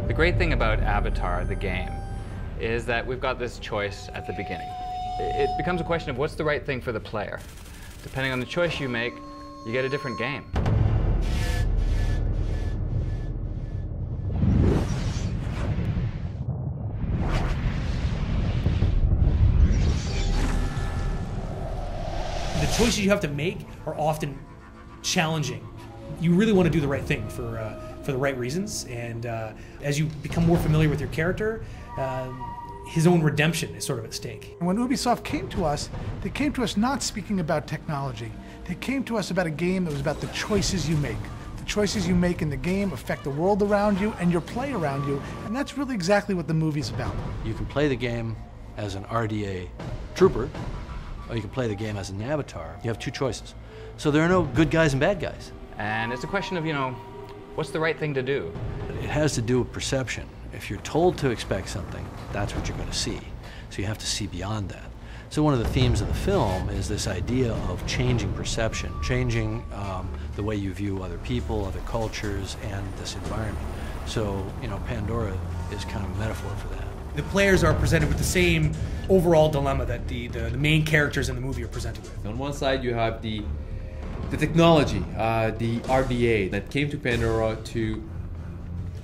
The great thing about Avatar, the game, is that we've got this choice at the beginning. It becomes a question of what's the right thing for the player. Depending on the choice you make, you get a different game. The choices you have to make are often challenging. You really want to do the right thing for the right reasons, and as you become more familiar with your character, his own redemption is sort of at stake. When Ubisoft came to us, they came to us not speaking about technology. They came to us about a game that was about the choices you make. The choices you make in the game affect the world around you and your play around you, and that's really exactly what the movie's about. You can play the game as an RDA trooper, or you can play the game as an avatar. You have two choices. So there are no good guys and bad guys. And it's a question of, what's the right thing to do? It has to do with perception. If you're told to expect something, that's what you're going to see. So you have to see beyond that. So one of the themes of the film is this idea of changing perception, changing the way you view other people, other cultures, and this environment. So, Pandora is kind of a metaphor for that. The players are presented with the same overall dilemma that the main characters in the movie are presented with. On one side you have the technology, the RDA that came to Pandora to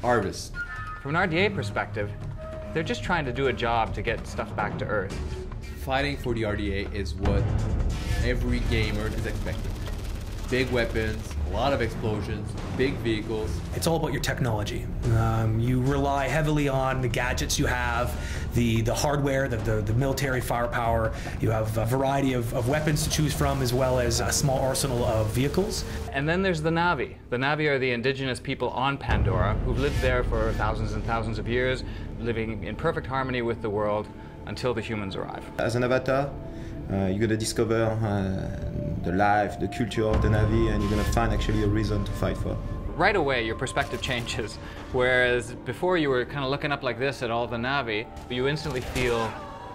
harvest. From an RDA perspective, they're just trying to do a job to get stuff back to Earth. Fighting for the RDA is what every gamer is expecting. Big weapons, a lot of explosions, big vehicles. It's all about your technology. You rely heavily on the gadgets you have, the hardware, the military firepower. You have a variety of weapons to choose from, as well as a small arsenal of vehicles. And then there's the Na'vi. The Na'vi are the indigenous people on Pandora who've lived there for thousands and thousands of years, living in perfect harmony with the world until the humans arrive. As an avatar, you're going to discover the life, the culture of the Na'vi, and you're going to find actually a reason to fight for. Right away, your perspective changes. Whereas before you were kind of looking up like this at all the Na'vi, you instantly feel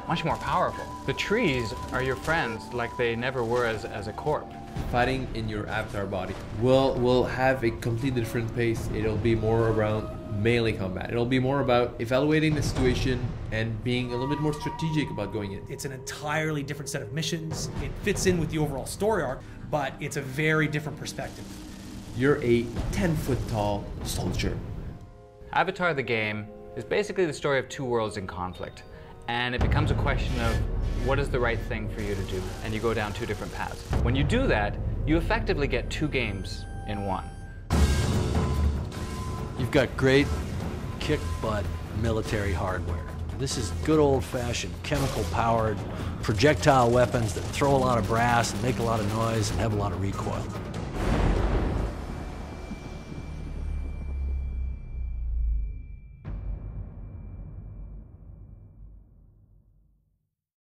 much more powerful. The trees are your friends like they never were as a corp. Fighting in your avatar body will have a completely different pace. It'll be more around melee combat. It'll be more about evaluating the situation and being a little bit more strategic about going in. It's an entirely different set of missions. It fits in with the overall story arc, but it's a very different perspective. You're a 10-foot tall soldier. Avatar the game is basically the story of two worlds in conflict. And it becomes a question of what is the right thing for you to do, and you go down two different paths. When you do that, you effectively get two games in one. You've got great kick-butt military hardware. This is good old-fashioned chemical-powered projectile weapons that throw a lot of brass and make a lot of noise and have a lot of recoil.